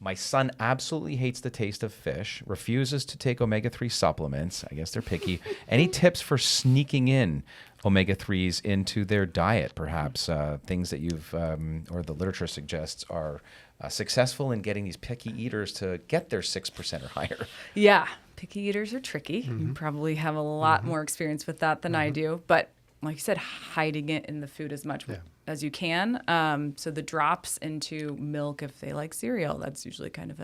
My son absolutely hates the taste of fish, refuses to take omega-3 supplements. I guess they're picky. Any tips for sneaking in omega-3s into their diet, perhaps? Things that you've, or the literature suggests are successful in getting these picky eaters to get their 6% or higher. Yeah, picky eaters are tricky. You probably have a lot more experience with that than I do. But like you said, hiding it in the food as much as you can. So the drops into milk, if they like cereal, that's usually kind of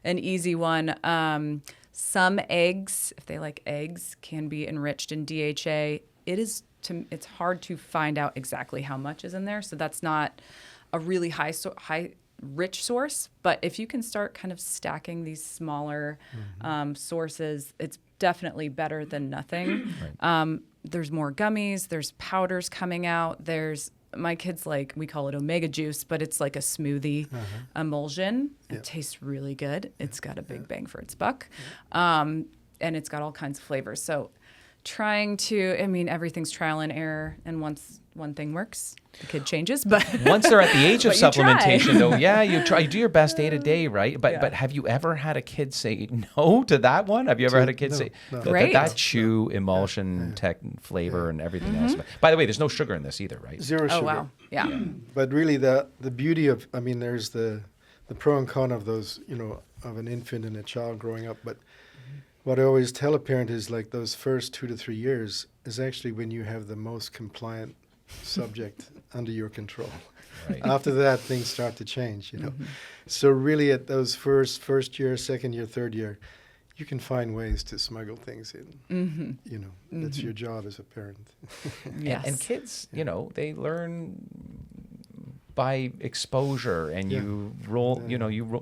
an easy one. Some eggs, if they like eggs, can be enriched in DHA. It's hard to find out exactly how much is in there. So that's not a really rich source. But if you can start kind of stacking these smaller sources, it's definitely better than nothing. Right. There's more gummies. There's powders coming out. My kids we call it Omega juice, but it's like a smoothie emulsion. It tastes really good. It's got a big bang for its buck. And it's got all kinds of flavors. So everything's trial and error. And once one thing works, the kid changes. But once they're at the age of supplementation, though, you do your best day to day, right? But have you ever had a kid say no to that one? Have you ever had a kid say that chew emulsion tech flavor and everything else? By the way, there's no sugar in this either, right? Zero sugar. Oh wow, yeah. But really, the beauty of there's the pro and con of those, of an infant and a child growing up, but. What I always tell a parent is those first 2 to 3 years is actually when you have the most compliant subject under your control. Right. After that, things start to change, So really at those first year, second year, third year, you can find ways to smuggle things in. That's your job as a parent. Yes. And kids, they learn by exposure, and you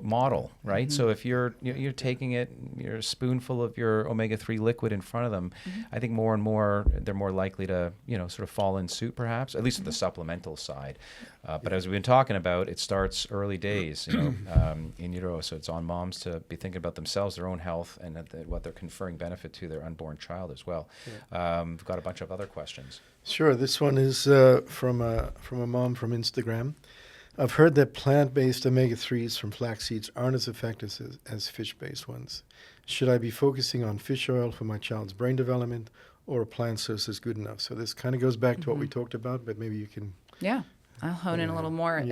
model, right? So if you're taking your spoonful of your omega-3 liquid in front of them, I think more and more they're more likely to sort of fall in suit, perhaps, at least at the supplemental side. But as we've been talking about, it starts early days, in utero. So it's on moms to be thinking about themselves, their own health, and what they're conferring benefit to their unborn child as well. We've got a bunch of other questions. Sure. This one is from a mom from Instagram. I've heard that plant-based omega-3s from flax seeds aren't as effective as fish-based ones. Should I be focusing on fish oil for my child's brain development, or a plant source is good enough? So this kind of goes back to what we talked about, but maybe you can... Yeah, I'll hone in a little more.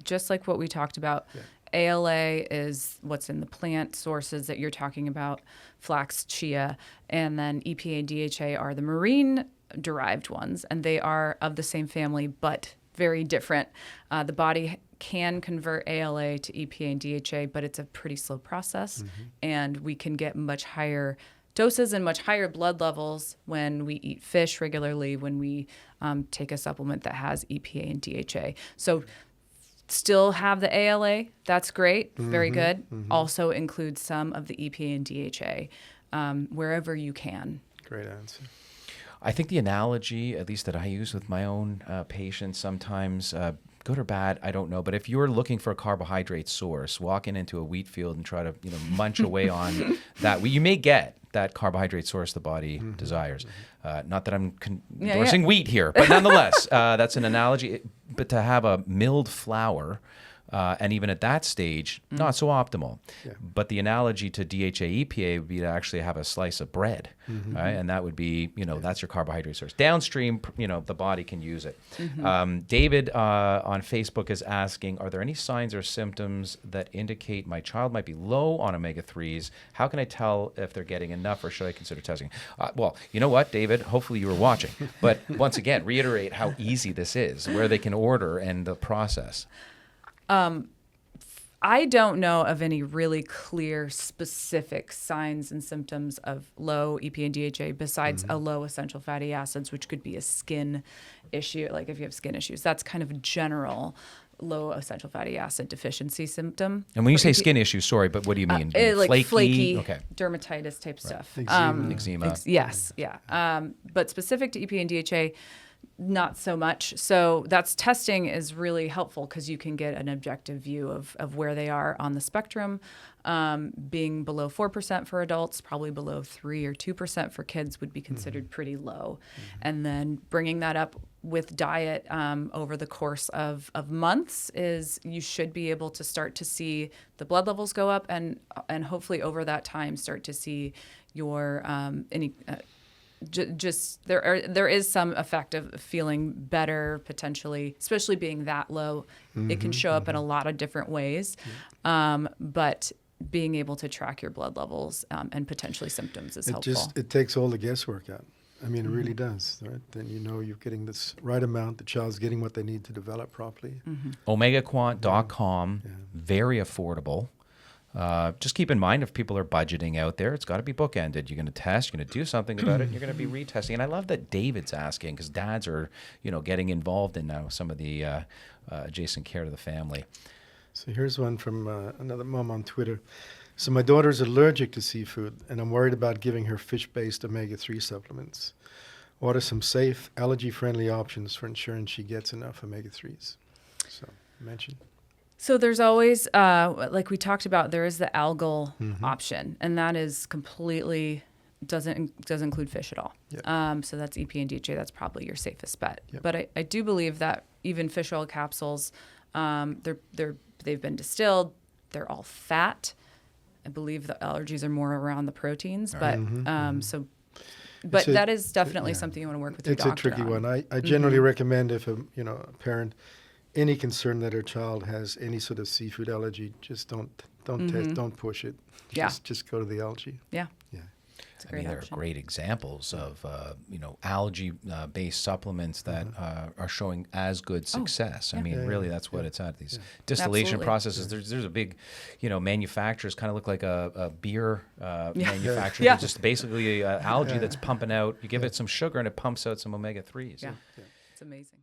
Just like what we talked about, ALA is what's in the plant sources that you're talking about, flax, chia, and then EPA and DHA are the marine-derived ones, and they are of the same family, but very different. The body can convert ALA to EPA and DHA, but it's a pretty slow process, and we can get much higher doses and much higher blood levels when we eat fish regularly, when we take a supplement that has EPA and DHA. So still have the ALA, that's great, very good. Also include some of the EPA and DHA wherever you can. Great answer. I think the analogy, at least that I use with my own patients sometimes, good or bad, I don't know. But if you're looking for a carbohydrate source, walking into a wheat field and try to munch away on that, you may get that carbohydrate source the body desires. Not that I'm endorsing wheat here, but nonetheless, that's an analogy. But to have a milled flour, and even at that stage, not so optimal. Yeah. But the analogy to DHA EPA would be to actually have a slice of bread, right? And that would be, that's your carbohydrate source. Downstream, the body can use it. David on Facebook is asking, are there any signs or symptoms that indicate my child might be low on omega-3s? How can I tell if they're getting enough, or should I consider testing? Well, you know what, David? Hopefully you were watching. But once again, reiterate how easy this is, where they can order, and the process. I don't know of any really clear, specific signs and symptoms of low EPA and DHA besides a low essential fatty acids, which could be a skin issue. Like if you have skin issues, that's kind of a general low essential fatty acid deficiency symptom. And when you say skin issues, sorry, but what do you mean? Like flaky dermatitis type stuff. Eczema. Yes, yeah. But specific to EPA and DHA, not so much. So testing is really helpful because you can get an objective view of where they are on the spectrum. Being below 4% for adults, probably below 3 or 2% for kids would be considered pretty low. And then bringing that up with diet over the course of months is you should be able to start to see the blood levels go up and hopefully over that time start to see your there is some effect of feeling better potentially, especially being that low. It can show up in a lot of different ways, but being able to track your blood levels and potentially symptoms is helpful. It takes all the guesswork out. I mean, it really does, right? Then you know you're getting this right amount. The child's getting what they need to develop properly. Omegaquant.com, very affordable. Just keep in mind, if people are budgeting out there, it's got to be bookended. You're going to test, you're going to do something about it, and you're going to be retesting. And I love that David's asking, because dads are, getting involved in now some of the adjacent care to the family. So here's one from another mom on Twitter. So my daughter's allergic to seafood, and I'm worried about giving her fish-based omega-3 supplements. What are some safe, allergy-friendly options for ensuring she gets enough omega-3s? So, mention. So there's always, like we talked about, there is the algal option, and that is completely doesn't include fish at all. Yep. So that's EPA and DHA. That's probably your safest bet. Yep. But I do believe that even fish oil capsules, they've been distilled. They're all fat. I believe the allergies are more around the proteins, but But that is definitely something you want to work with your doctor on. It's a tricky one. I generally recommend if a parent, any concern that her child has any sort of seafood allergy, just don't test, don't push it. Just go to the algae. Yeah. Yeah. There are great examples of algae-based supplements that are showing as good success. I mean, really, that's what it's at. These distillation processes. There's a big, manufacturers kind of look like a beer manufacturer. They're just basically algae that's pumping out. You give it some sugar and it pumps out some omega-3s. Yeah. It's amazing.